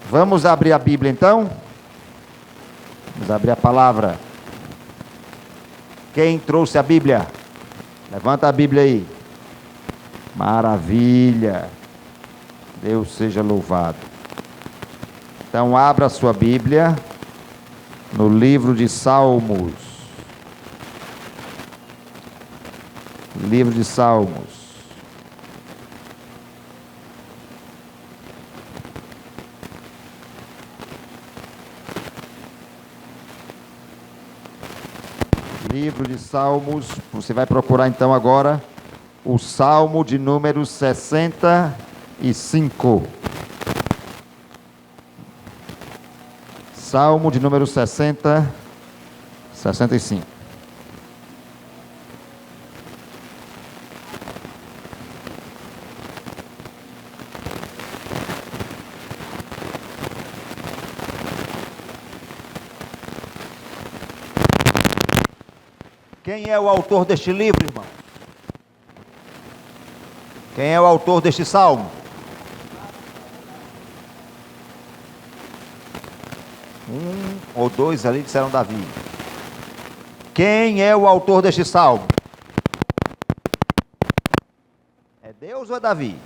Vamos abrir a Bíblia então? Vamos abrir a palavra. Quem trouxe a Bíblia? Levanta a Bíblia aí. Maravilha. Deus seja louvado. Então abra a sua Bíblia no livro de Salmos. Livro de Salmos. Livro de Salmos, você vai procurar então agora o Salmo de número 65. Salmo de número 65. Quem é o autor deste livro, irmão? Quem é o autor deste salmo? Um ou dois ali disseram Davi. Quem é o autor deste salmo? É Deus ou é Davi?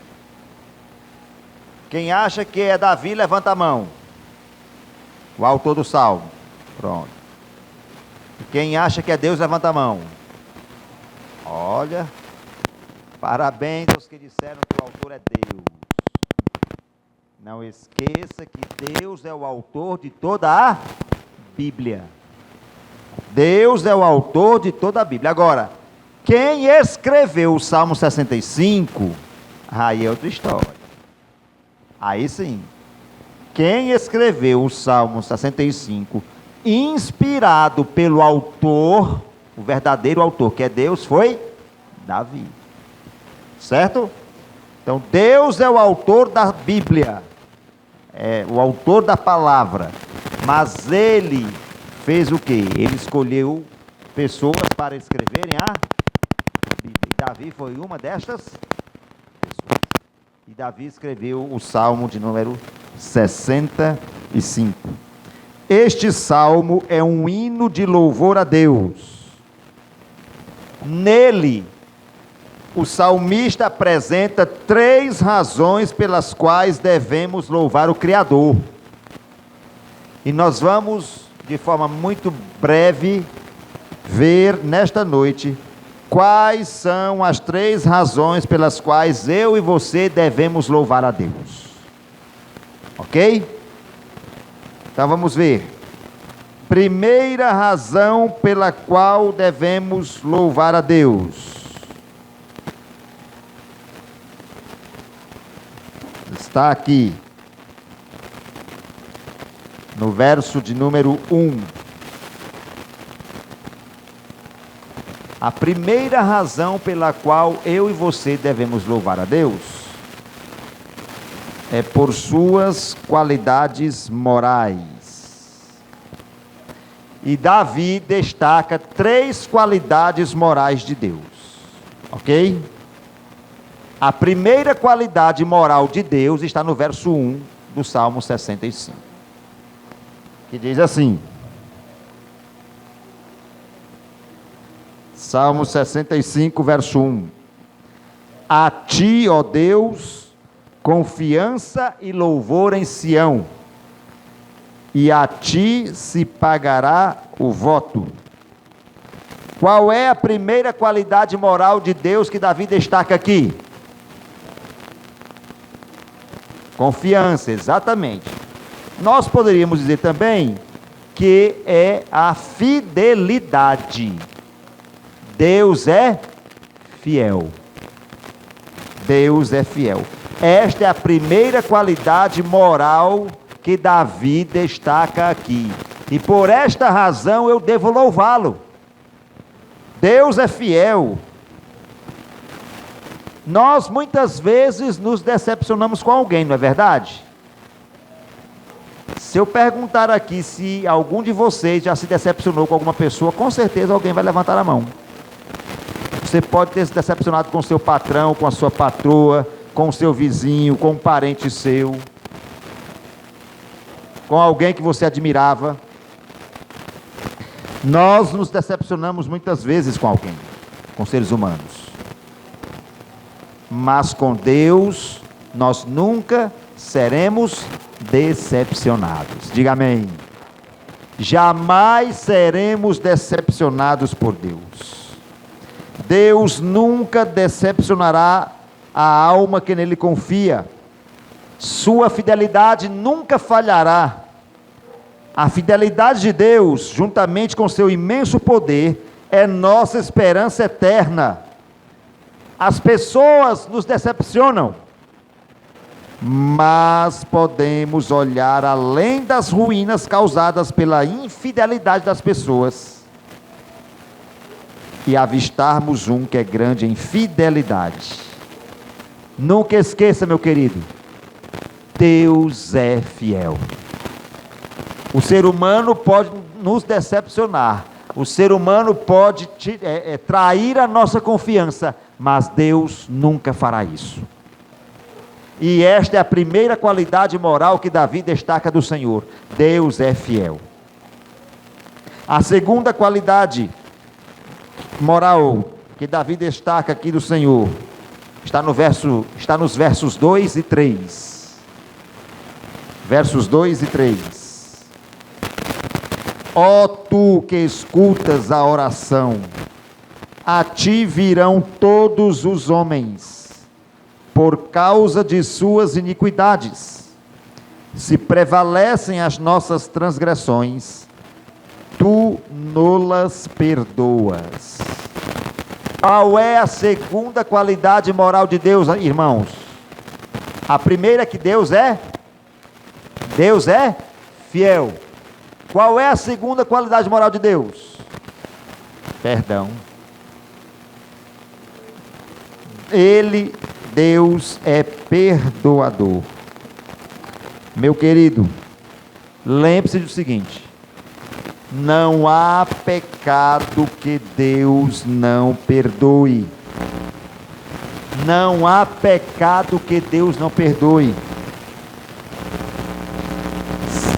Quem acha que é Davi, levanta a mão. O autor do salmo. Pronto. Quem acha que é Deus, levanta a mão. Olha, parabéns aos que disseram que o autor é Deus. Não esqueça que Deus é o autor de toda a Bíblia. Deus é o autor de toda a Bíblia. Agora, quem escreveu o Salmo 65, aí é outra história. Aí sim. Quem escreveu o Salmo 65, inspirado pelo autor, o verdadeiro autor, que é Deus, foi Davi. Certo? Então, Deus é o autor da Bíblia, é o autor da palavra, mas ele fez o quê? Ele escolheu pessoas para escreverem a Bíblia. E Davi foi uma destas pessoas. E Davi escreveu o Salmo de número 65. Este salmo é um hino de louvor a Deus. Nele, o salmista apresenta 3 razões pelas quais devemos louvar o Criador. E nós vamos, de forma muito breve, ver nesta noite quais são as 3 razões pelas quais eu e você devemos louvar a Deus. Ok? Então vamos ver. Primeira razão pela qual devemos louvar a Deus. Está aqui. No verso de número 1. A primeira razão pela qual eu e você devemos louvar a Deus é por suas qualidades morais. E Davi destaca 3 qualidades morais de Deus. Ok? A primeira qualidade moral de Deus está no verso 1 do Salmo 65. Que diz assim. Salmo 65, verso 1. A ti, ó Deus, confiança e louvor em Sião, e a ti se pagará o voto. Qual é a primeira qualidade moral de Deus que Davi destaca aqui? Confiança, exatamente. Nós poderíamos dizer também que é a fidelidade. Deus é fiel. Deus é fiel. Esta é a primeira qualidade moral que Davi destaca aqui. E por esta razão eu devo louvá-lo. Deus é fiel. Nós muitas vezes nos decepcionamos com alguém, não é verdade? Se eu perguntar aqui se algum de vocês já se decepcionou com alguma pessoa, com certeza alguém vai levantar a mão. Você pode ter se decepcionado com o seu patrão, com a sua patroa, com o seu vizinho, com um parente seu. com alguém que você admirava. Nós nos decepcionamos muitas vezes com alguém, com seres humanos. Mas com Deus, nós nunca seremos decepcionados. Diga amém. Jamais seremos decepcionados por Deus. Deus nunca decepcionará a alma que nele confia. Sua fidelidade nunca falhará. A fidelidade de Deus, juntamente com seu imenso poder, é nossa esperança eterna. As pessoas nos decepcionam, mas podemos olhar além das ruínas causadas pela infidelidade das pessoas e avistarmos um que é grande em fidelidade. Nunca esqueça, meu querido, Deus é fiel. O ser humano pode nos decepcionar, o ser humano pode trair a nossa confiança, mas Deus nunca fará isso. E esta é a primeira qualidade moral que Davi destaca do Senhor: Deus é fiel. A segunda qualidade moral que Davi destaca aqui do Senhor está nos versos 2 e 3. Versos 2 e 3. Ó tu que escutas a oração, a ti virão todos os homens, por causa de suas iniquidades. Se prevalecem as nossas transgressões, tu nolas perdoas. Qual é a segunda qualidade moral de Deus, irmãos? A primeira é que Deus é fiel. Qual é a segunda qualidade moral de Deus? Perdão. Deus é perdoador. Meu querido, lembre-se do seguinte: não há pecado que Deus não perdoe. Não há pecado que Deus não perdoe.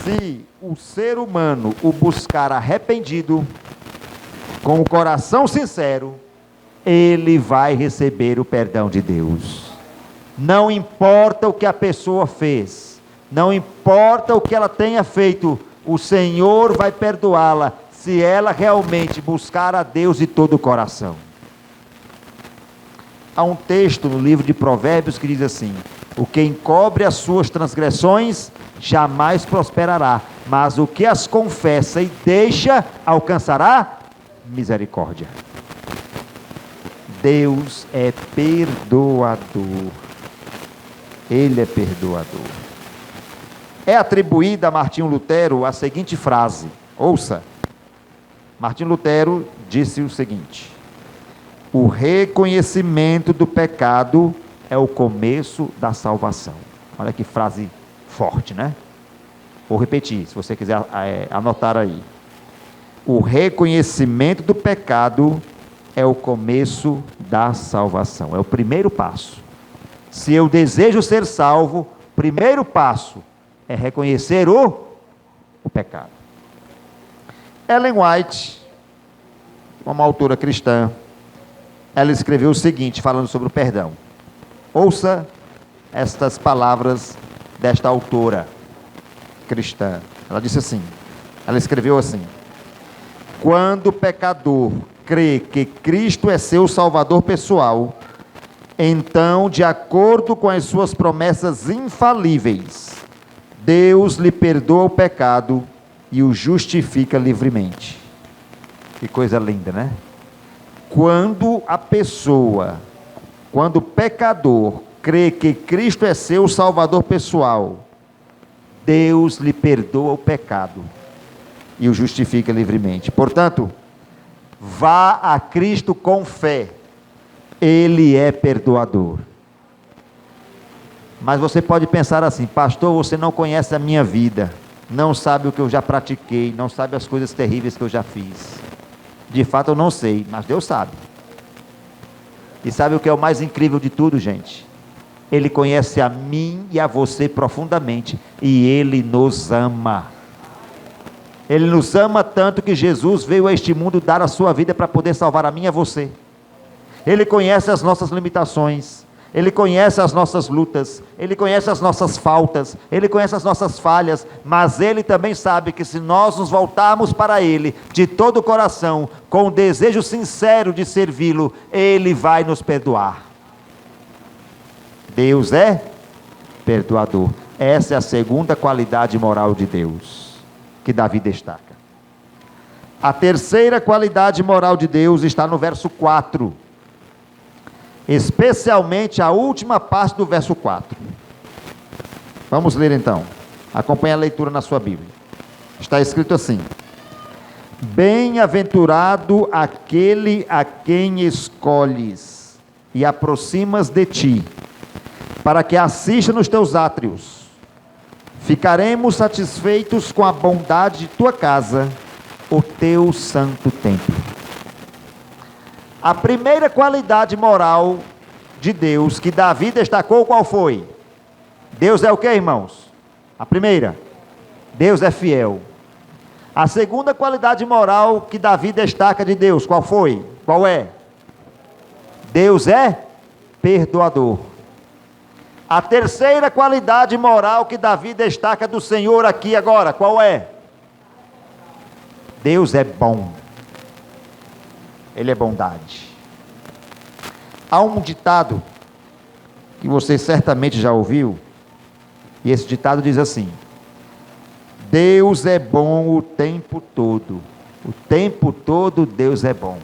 Se o ser humano o buscar arrependido, com o coração sincero, ele vai receber o perdão de Deus. Não importa o que a pessoa fez, não importa o que ela tenha feito, o Senhor vai perdoá-la, se ela realmente buscar a Deus de todo o coração. Há um texto no livro de Provérbios que diz assim: o que encobre as suas transgressões jamais prosperará, mas o que as confessa e deixa alcançará misericórdia. Deus é perdoador. Ele é perdoador. É atribuída a Martinho Lutero a seguinte frase, ouça. Martinho Lutero disse o seguinte: o reconhecimento do pecado é o começo da salvação. Olha que frase forte, né? Vou repetir, se você quiser anotar aí. O reconhecimento do pecado é o começo da salvação, é o primeiro passo. Se eu desejo ser salvo, o primeiro passo é reconhecer o pecado. Ellen White, uma autora cristã, ela escreveu o seguinte, falando sobre o perdão. Ouça estas palavras desta autora cristã. Ela disse assim, ela escreveu assim: quando o pecador crê que Cristo é seu Salvador pessoal, então, de acordo com as suas promessas infalíveis, Deus lhe perdoa o pecado e o justifica livremente. Que coisa linda, né? Quando o pecador crê que Cristo é seu Salvador pessoal, Deus lhe perdoa o pecado e o justifica livremente. Portanto, vá a Cristo com fé, Ele é perdoador. Mas você pode pensar assim: pastor, você não conhece a minha vida, não sabe o que eu já pratiquei, não sabe as coisas terríveis que eu já fiz. De fato eu não sei, mas Deus sabe. E sabe o que é o mais incrível de tudo, gente? Ele conhece a mim e a você profundamente, e Ele nos ama. Ele nos ama tanto que Jesus veio a este mundo dar a sua vida para poder salvar a mim e a você. Ele conhece as nossas limitações, Ele conhece as nossas lutas, Ele conhece as nossas faltas, Ele conhece as nossas falhas, mas Ele também sabe que se nós nos voltarmos para Ele, de todo o coração, com o desejo sincero de servi-lo, Ele vai nos perdoar. Deus é perdoador. Essa é a segunda qualidade moral de Deus, que Davi destaca. A terceira qualidade moral de Deus está no verso 4. Especialmente a última parte do verso 4. Vamos ler então. Acompanhe a leitura na sua Bíblia. Está escrito assim: bem-aventurado aquele a quem escolhes e aproximas de ti, para que assista nos teus átrios. Ficaremos satisfeitos com a bondade de tua casa, o teu santo templo. A primeira qualidade moral de Deus que Davi destacou, qual foi? Deus é o que, irmãos? A primeira, Deus é fiel. A segunda qualidade moral que Davi destaca de Deus, qual foi? Qual é? Deus é perdoador. A terceira qualidade moral que Davi destaca do Senhor aqui agora, qual é? Deus é bom. Ele é bondade. Há um ditado que você certamente já ouviu, e esse ditado diz assim: Deus é bom o tempo todo. O tempo todo Deus é bom.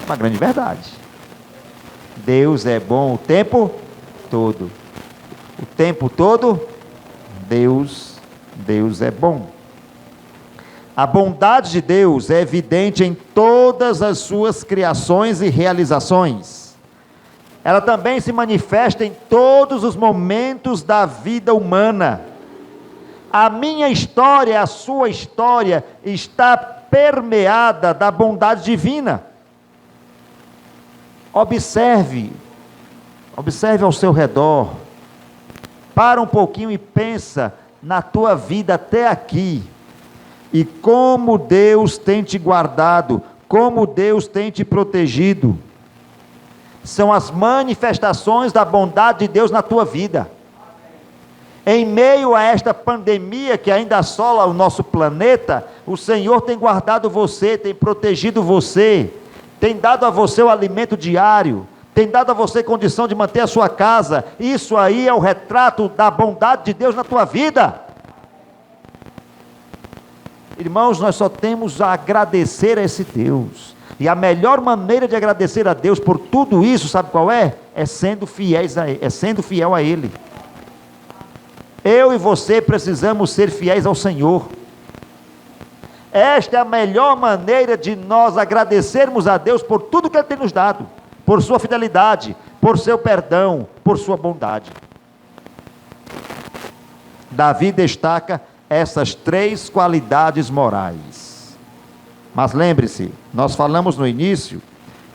É uma grande verdade. Deus é bom o tempo todo. O tempo todo Deus é bom. A bondade de Deus é evidente em todas as suas criações e realizações. Ela também se manifesta em todos os momentos da vida humana. A minha história, a sua história, está permeada da bondade divina. Observe ao seu redor. Para um pouquinho e pensa na tua vida até aqui. E como Deus tem te guardado, como Deus tem te protegido. São as manifestações da bondade de Deus na tua vida. Em meio a esta pandemia que ainda assola o nosso planeta, o Senhor tem guardado você, tem protegido você, tem dado a você o alimento diário, tem dado a você condição de manter a sua casa. Isso aí é o retrato da bondade de Deus na tua vida. Irmãos, nós só temos a agradecer a esse Deus. E a melhor maneira de agradecer a Deus por tudo isso, sabe qual é? É sendo fiéis a Ele, é sendo fiel a Ele. Eu e você precisamos ser fiéis ao Senhor. Esta é a melhor maneira de nós agradecermos a Deus por tudo que Ele tem nos dado, por sua fidelidade, por seu perdão, por sua bondade. Davi destaca essas três qualidades morais. Mas lembre-se, nós falamos no início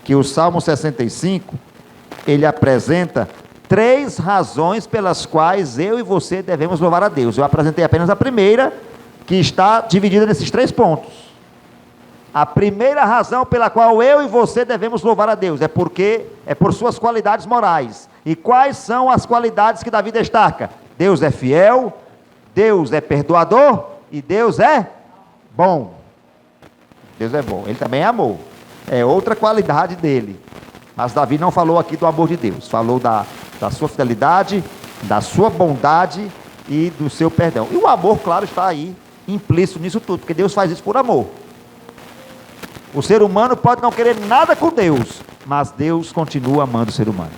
que o Salmo 65, ele apresenta três razões pelas quais eu e você devemos louvar a Deus. Eu apresentei apenas a primeira, que está dividida nesses três pontos. A primeira razão pela qual eu e você devemos louvar a Deus é por suas qualidades morais. E quais são as qualidades que Davi destaca? Deus é fiel, Deus é perdoador e Deus é bom. Deus é bom, Ele também é amor. É outra qualidade dele. Mas Davi não falou aqui do amor de Deus. Falou da sua fidelidade, da sua bondade e do seu perdão. E o amor, claro, está aí, implícito nisso tudo, porque Deus faz isso por amor. O ser humano pode não querer nada com Deus, mas Deus continua amando o ser humano.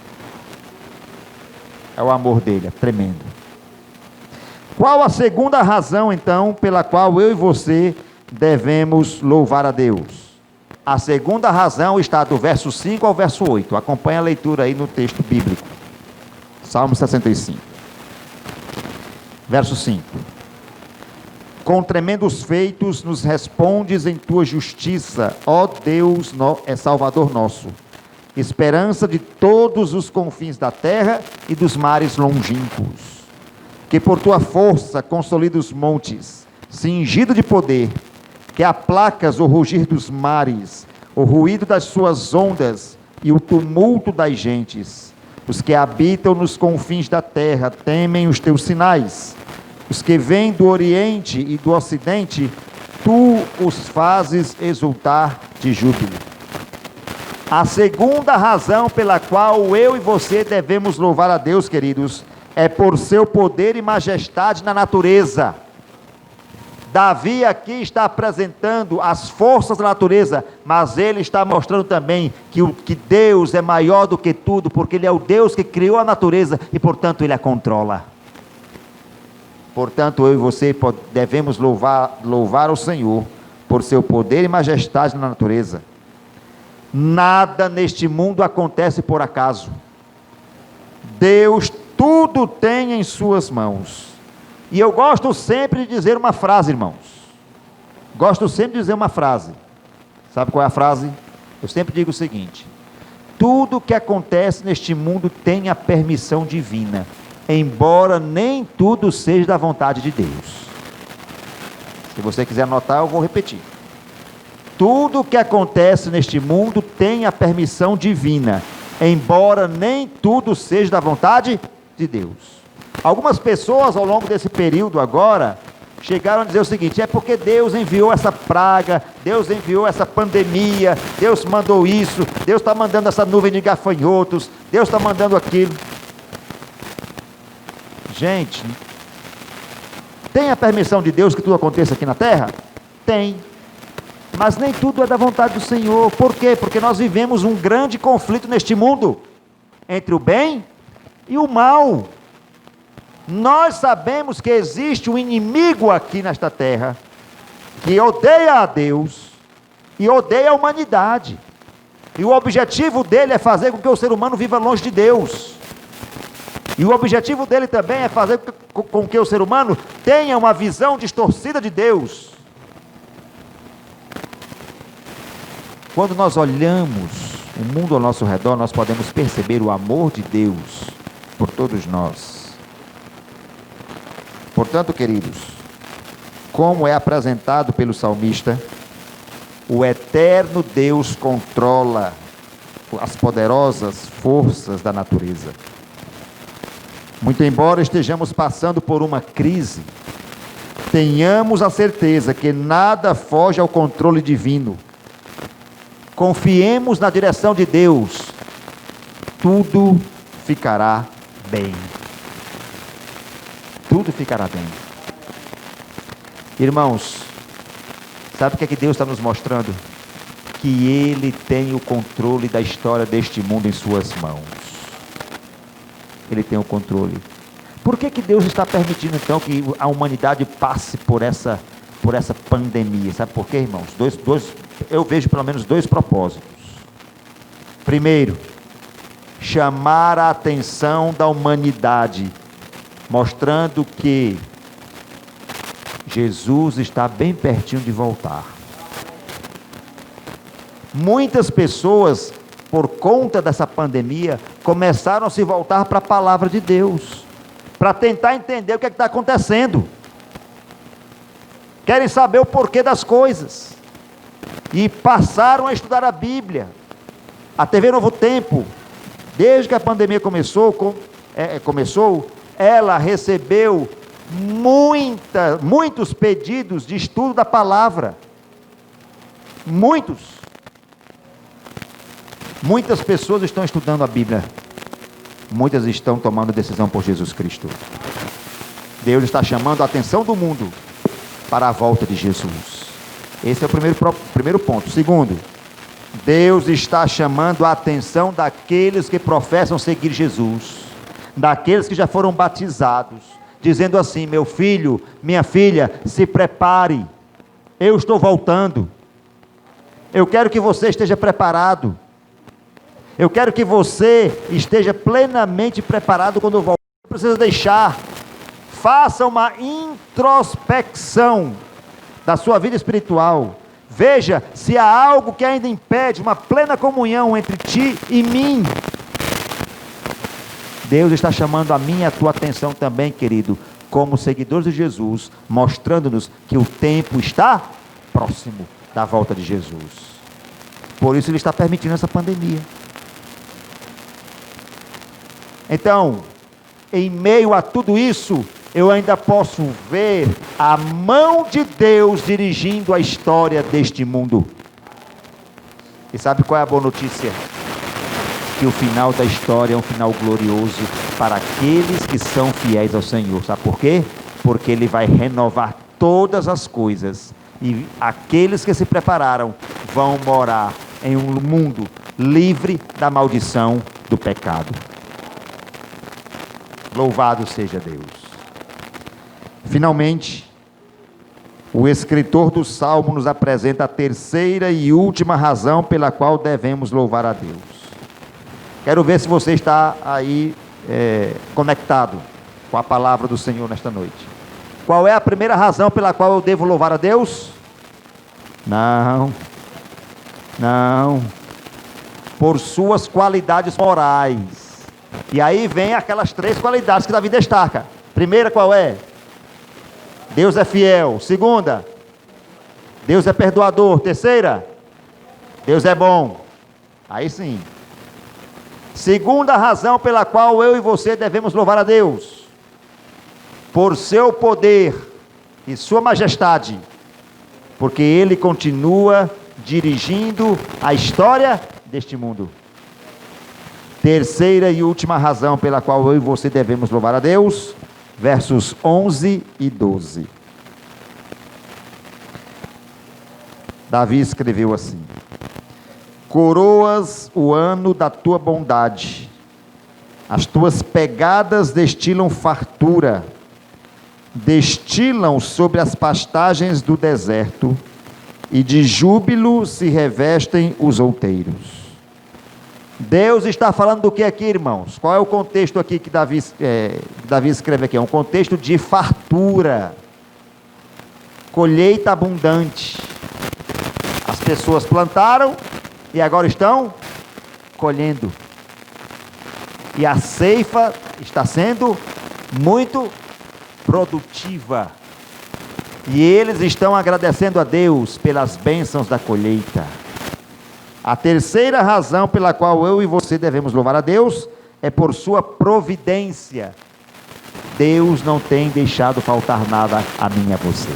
É o amor dele, é tremendo. Qual a segunda razão, então, pela qual eu e você devemos louvar a Deus? A segunda razão está do verso 5 ao verso 8. Acompanhe a leitura aí no texto bíblico. Salmo 65. Verso 5. Com tremendos feitos nos respondes em tua justiça, ó Deus, Salvador nosso. esperança de todos os confins da terra e dos mares longínquos. Que por tua força consolida os montes, cingido de poder, que aplacas o rugir dos mares, o ruído das suas ondas e o tumulto das gentes. Os que habitam nos confins da terra temem os teus sinais. Os que vêm do oriente e do ocidente, tu os fazes exultar de júbilo. A segunda razão pela qual eu e você devemos louvar a Deus, queridos, é por seu poder e majestade na natureza. Davi aqui está apresentando as forças da natureza, mas ele está mostrando também que Deus é maior do que tudo, porque Ele é o Deus que criou a natureza e, portanto, Ele a controla. Portanto, eu e você devemos louvar o Senhor por seu poder e majestade na natureza. Nada neste mundo acontece por acaso. Deus tudo tem em suas mãos. E eu gosto sempre de dizer uma frase, irmãos. Gosto sempre de dizer uma frase. Sabe qual é a frase? Eu sempre digo o seguinte: tudo que acontece neste mundo tem a permissão divina, embora nem tudo seja da vontade de Deus. Se você quiser anotar, eu vou repetir. Tudo que acontece neste mundo tem a permissão divina, embora nem tudo seja da vontade de Deus. Algumas pessoas ao longo desse período agora chegaram a dizer o seguinte: é porque Deus enviou essa praga, Deus enviou essa pandemia, Deus mandou isso, Deus está mandando essa nuvem de gafanhotos, Deus está mandando aquilo. Gente, tem a permissão de Deus que tudo aconteça aqui na terra? Tem. Mas nem tudo é da vontade do Senhor. Por quê? Porque nós vivemos um grande conflito neste mundo entre o bem e o mal. Nós sabemos que existe um inimigo aqui nesta terra que odeia a Deus e odeia a humanidade. E o objetivo dele é fazer com que o ser humano viva longe de Deus. E o objetivo dele também é fazer com que o ser humano tenha uma visão distorcida de Deus. Quando nós olhamos o mundo ao nosso redor, nós podemos perceber o amor de Deus por todos nós. Portanto, queridos, como é apresentado pelo salmista, o eterno Deus controla as poderosas forças da natureza. Muito embora estejamos passando por uma crise, tenhamos a certeza que nada foge ao controle divino. Confiemos na direção de Deus, tudo ficará bem. Tudo ficará bem. Irmãos, sabe o que é que Deus está nos mostrando? Que Ele tem o controle da história deste mundo em suas mãos. Ele tem o controle. Por que Deus está permitindo então que a humanidade passe por essa pandemia? Sabe por quê, irmãos? Eu vejo pelo menos dois propósitos. Primeiro, chamar a atenção da humanidade, mostrando que Jesus está bem pertinho de voltar. Muitas pessoas, por conta dessa pandemia, começaram a se voltar para a palavra de Deus, para tentar entender o que está acontecendo. Querem saber o porquê das coisas, e passaram a estudar a Bíblia. A TV Novo Tempo, desde que a pandemia começou, ela recebeu muitos pedidos de estudo da palavra. Muitas pessoas estão estudando a Bíblia. Muitas estão tomando decisão por Jesus Cristo. Deus está chamando a atenção do mundo para a volta de Jesus. Esse é o primeiro ponto. Segundo, Deus está chamando a atenção daqueles que professam seguir Jesus, daqueles que já foram batizados, dizendo assim: meu filho, minha filha, se prepare, eu estou voltando. Eu quero que você esteja preparado. Eu quero que você esteja plenamente preparado quando eu voltar. Não precisa deixar. Faça uma introspecção da sua vida espiritual. Veja se há algo que ainda impede uma plena comunhão entre ti e mim. Deus está chamando a minha e a tua atenção também, querido, como seguidores de Jesus, mostrando-nos que o tempo está próximo da volta de Jesus. Por isso Ele está permitindo essa pandemia. Então, em meio a tudo isso, eu ainda posso ver a mão de Deus dirigindo a história deste mundo. E sabe qual é a boa notícia? Que o final da história é um final glorioso para aqueles que são fiéis ao Senhor. Sabe por quê? Porque Ele vai renovar todas as coisas. E aqueles que se prepararam vão morar em um mundo livre da maldição do pecado. Louvado seja Deus. Finalmente, o escritor do Salmo nos apresenta a terceira e última razão pela qual devemos louvar a Deus. Quero ver se você está aí conectado com a palavra do Senhor nesta noite. Qual é a primeira razão pela qual eu devo louvar a Deus? Não. Por suas qualidades morais. E aí vem aquelas 3 qualidades que Davi destaca. Primeira qual é? Deus é fiel. Segunda, Deus é perdoador. Terceira, Deus é bom. Aí sim. Segunda razão pela qual eu e você devemos louvar a Deus: por seu poder e sua majestade, porque Ele continua dirigindo a história deste mundo. Terceira e última razão pela qual eu e você devemos louvar a Deus, versos 11 e 12. Davi escreveu assim: coroas o ano da tua bondade, as tuas pegadas destilam fartura, destilam sobre as pastagens do deserto, e de júbilo se revestem os outeiros. Deus está falando do que aqui, irmãos? Qual é o contexto aqui que Davi escreve aqui? É um contexto de fartura, colheita abundante. As pessoas plantaram e agora estão colhendo. E a ceifa está sendo muito produtiva. E eles estão agradecendo a Deus pelas bênçãos da colheita. A terceira razão pela qual eu e você devemos louvar a Deus é por sua providência. Deus não tem deixado faltar nada a mim e a você.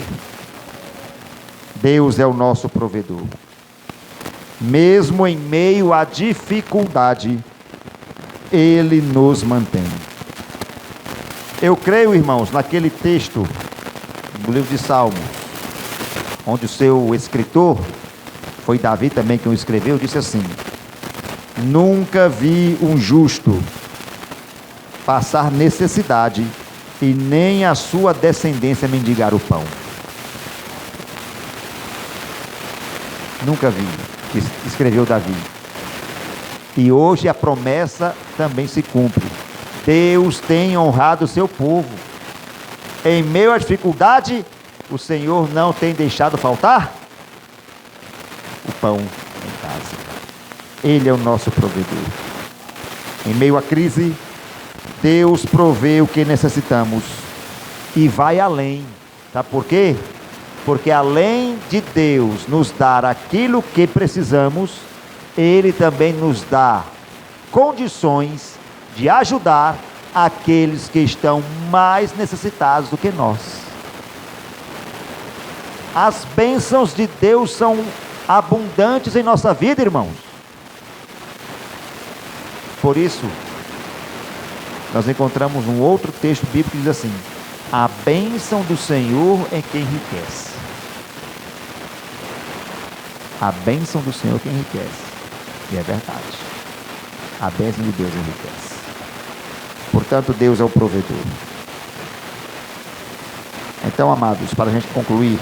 Deus é o nosso provedor. Mesmo em meio à dificuldade, Ele nos mantém. Eu creio, irmãos, naquele texto do livro de Salmos, onde o seu escritor, foi Davi também quem o escreveu, disse assim: nunca vi um justo passar necessidade e nem a sua descendência mendigar o pão. Nunca vi, escreveu Davi. E hoje a promessa também se cumpre. Deus tem honrado o seu povo. Em meio à dificuldade, o Senhor não tem deixado faltar o pão em casa. Ele é o nosso provedor. Em meio à crise, Deus provê o que necessitamos e vai além. Sabe por quê? Porque além de Deus nos dar aquilo que precisamos, Ele também nos dá condições de ajudar aqueles que estão mais necessitados do que nós. As bênçãos de Deus são abundantes em nossa vida, irmãos. Por isso, nós encontramos um outro texto bíblico que diz assim: a bênção do Senhor é quem enriquece. A bênção do Senhor é quem enriquece. E é verdade. A bênção de Deus enriquece. Portanto, Deus é o provedor. Então, amados, para a gente concluir,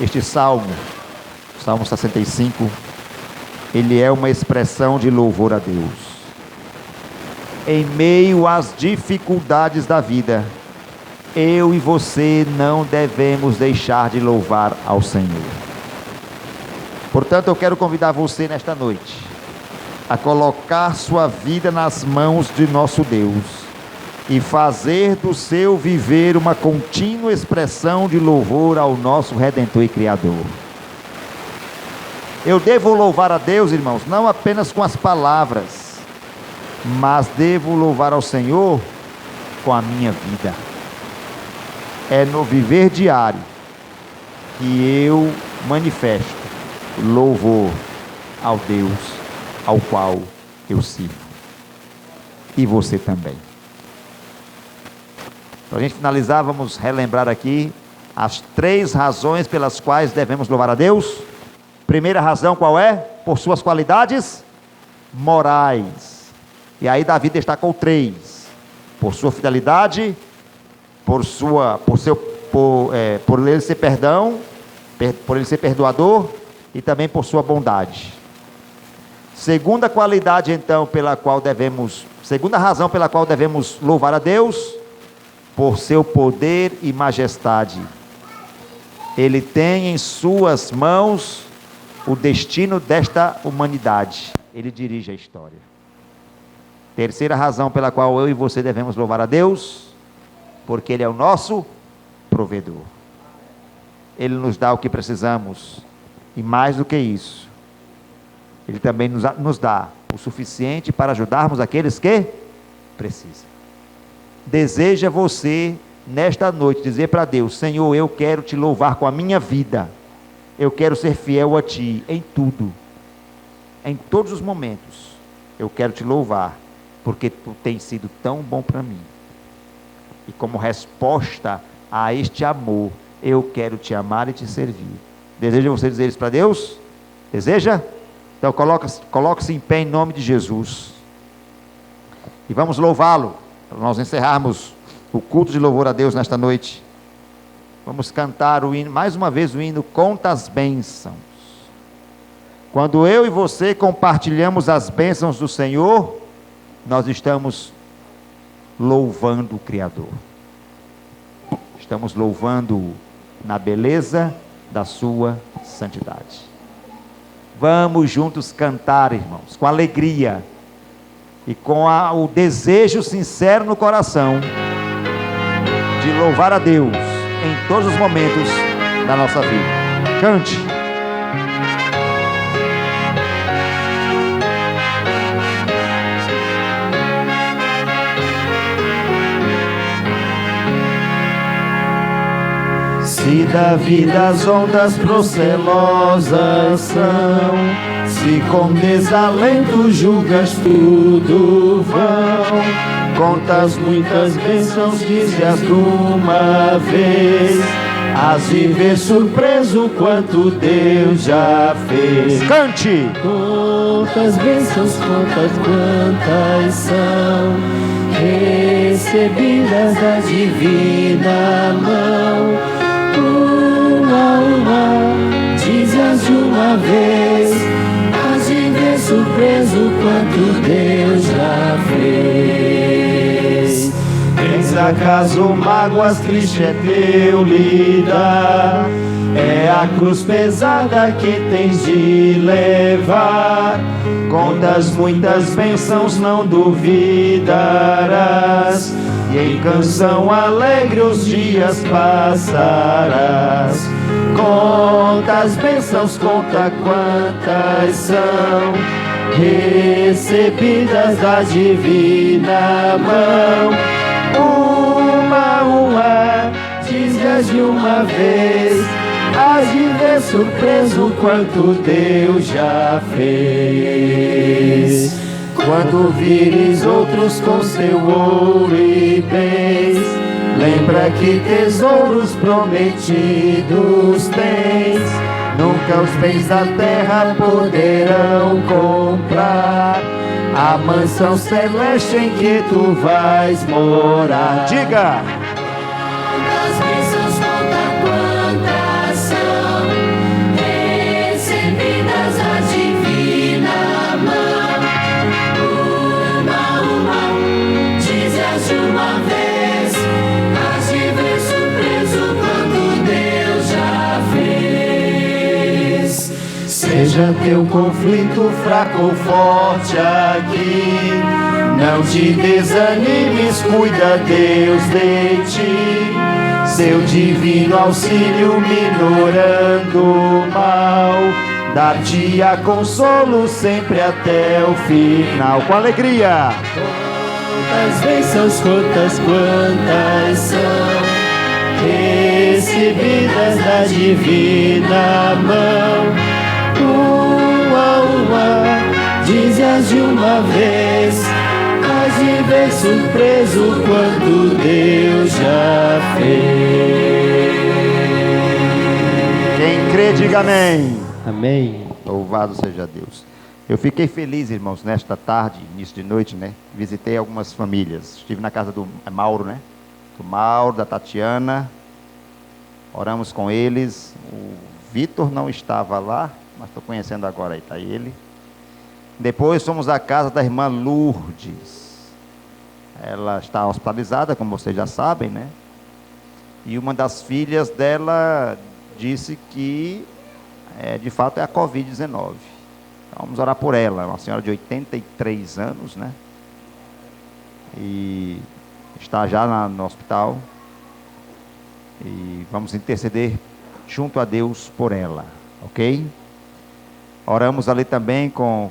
este Salmo 65, ele é uma expressão de louvor a Deus. Em meio às dificuldades da vida, eu e você não devemos deixar de louvar ao Senhor. Portanto, eu quero convidar você nesta noite a colocar sua vida nas mãos de nosso Deus e fazer do seu viver uma contínua expressão de louvor ao nosso Redentor e Criador. Eu devo louvar a Deus, irmãos, não apenas com as palavras, mas devo louvar ao Senhor com a minha vida. É no viver diário que eu manifesto louvor ao Deus ao qual eu sirvo. E você também. Para a gente finalizar, vamos relembrar aqui as 3 razões pelas quais devemos louvar a Deus. Primeira razão qual é? Por suas qualidades morais. E aí Davi destacou 3: por sua fidelidade, por ele ser por ele ser perdoador e também por sua bondade. Segunda razão pela qual devemos louvar a Deus, por seu poder e majestade. Ele tem em suas mãos o destino desta humanidade. Ele dirige a história. Terceira razão pela qual eu e você devemos louvar a Deus, porque Ele é o nosso provedor. Ele nos dá o que precisamos, e mais do que isso, Ele também nos dá o suficiente para ajudarmos aqueles que precisam. Deseja você, nesta noite, dizer para Deus: Senhor, eu quero te louvar com a minha vida, eu quero ser fiel a Ti, em tudo, em todos os momentos, eu quero te louvar, porque Tu tens sido tão bom para mim, e como resposta a este amor, eu quero te amar e te servir. Deseja você dizer isso para Deus? Deseja? Então coloque-se em pé em nome de Jesus, e vamos louvá-lo, para nós encerrarmos o culto de louvor a Deus nesta noite. Vamos cantar o hino, mais uma vez o hino Conta as Bênçãos. Quando eu e você compartilhamos as bênçãos do Senhor, nós estamos louvando o Criador, estamos louvando-o na beleza da sua santidade. Vamos juntos cantar, irmãos, com alegria e com o desejo sincero no coração de louvar a Deus em todos os momentos da nossa vida. Cante. Se da vida as ondas procelosas são, se com desalento julgas tudo vão, contas muitas bênçãos, dize-as de uma vez, hás de ver surpreso quanto Deus já fez. Cante! Quantas bênçãos, contas quantas são, recebidas da divina mão. Dize-as de uma vez, hás de ver surpreso quanto Deus já fez. Tens acaso mágoas, triste é teu lidar, é a cruz pesada que tens de levar. Contas muitas bênçãos, não duvidarás, e em canção alegre os dias passarás. Conta as bênçãos, conta quantas são, recebidas da divina mão. Uma, dize-as de uma vez, hás de ver surpreso quanto Deus já fez. Quando vires outros com seu ouro e bens, lembra que tesouros prometidos tens. Nunca os bens da terra poderão comprar a mansão celeste em que tu vais morar. Diga! De uma vez, hás de ver seja teu conflito fraco ou forte aqui, não te desanimes, cuida Deus de ti. Seu divino auxílio minorando o mal, dar-te-á consolo sempre até o final. Com alegria. Quantas bênçãos, quantas são recebidas da divina mão. Dize-as de uma vez, hás de ver surpreso quanto Deus já fez. Quem crê, diga amém. Amém. Louvado seja Deus. Eu fiquei feliz, irmãos, nesta tarde, início de noite, né? Visitei algumas famílias. Estive na casa do Mauro, né? Do Mauro, da Tatiana. Oramos com eles. O Vitor não estava lá, mas estou conhecendo agora, aí está ele. Depois fomos à casa da irmã Lourdes. Ela está hospitalizada, como vocês já sabem, né? E uma das filhas dela disse que, de fato, é a Covid-19. Então, vamos orar por ela. Uma senhora de 83 anos, né? E está já no hospital. E vamos interceder junto a Deus por ela, ok? Oramos ali também com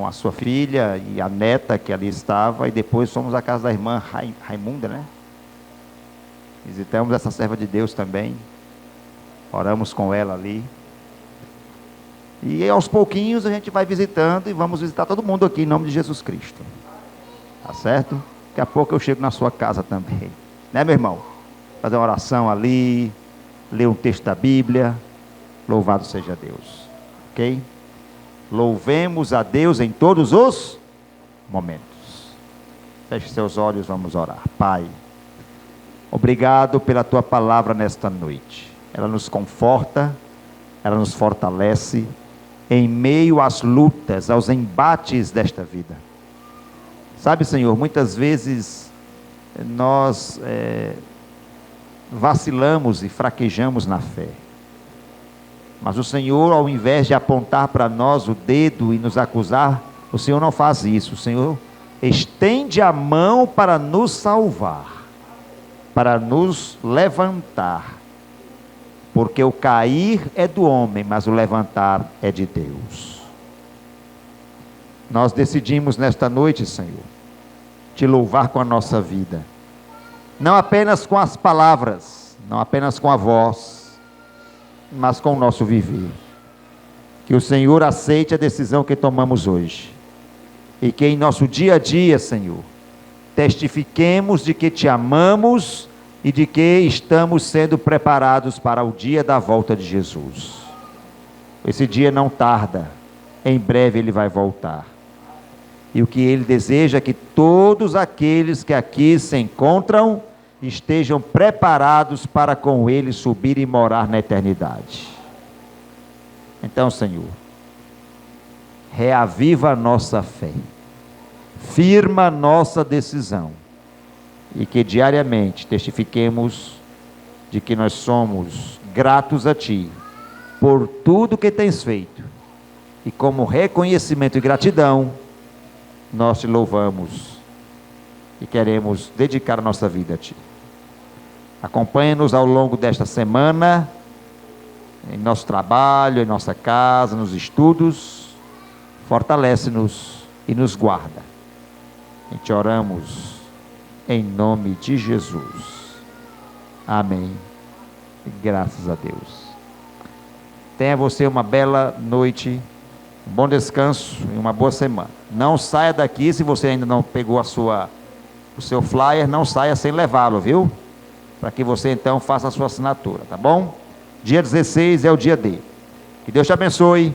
a sua filha e a neta que ali estava, e depois fomos à casa da irmã Raimunda, né? Visitamos essa serva de Deus também, oramos com ela ali, e aos pouquinhos a gente vai visitando, e vamos visitar todo mundo aqui em nome de Jesus Cristo, tá certo? Daqui a pouco eu chego na sua casa também, né, meu irmão? Fazer uma oração ali, ler um texto da Bíblia, louvado seja Deus, ok? Louvemos a Deus em todos os momentos. Feche seus olhos, vamos orar. Pai, obrigado pela tua palavra nesta noite. Ela nos conforta, ela nos fortalece em meio às lutas, aos embates desta vida. Sabe, Senhor, muitas vezes nós vacilamos e fraquejamos na fé. Mas o Senhor, ao invés de apontar para nós o dedo e nos acusar, o Senhor não faz isso. O Senhor estende a mão para nos salvar, para nos levantar. Porque o cair é do homem, mas o levantar é de Deus. Nós decidimos nesta noite, Senhor, te louvar com a nossa vida. Não apenas com as palavras, não apenas com a voz, mas com o nosso viver. Que o Senhor aceite a decisão que tomamos hoje. E que em nosso dia a dia, Senhor, testifiquemos de que te amamos e de que estamos sendo preparados para o dia da volta de Jesus. Esse dia não tarda, em breve ele vai voltar. E o que ele deseja é que todos aqueles que aqui se encontram estejam preparados para com ele subir e morar na eternidade. Então, Senhor, reaviva a nossa fé, firma a nossa decisão, e que diariamente testifiquemos de que nós somos gratos a Ti por tudo que tens feito, e como reconhecimento e gratidão, nós te louvamos e queremos dedicar a nossa vida a Ti. Acompanha-nos ao longo desta semana, em nosso trabalho, em nossa casa, nos estudos, fortalece-nos e nos guarda. E te oramos em nome de Jesus. Amém. Graças a Deus. Tenha você uma bela noite, um bom descanso e uma boa semana. Não saia daqui, se você ainda não pegou o seu flyer, não saia sem levá-lo, viu? Para que você então faça a sua assinatura, tá bom? Dia 16 é o dia D. Que Deus te abençoe,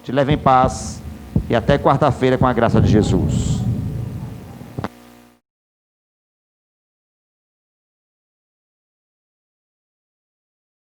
te leve em paz e até quarta-feira com a graça de Jesus.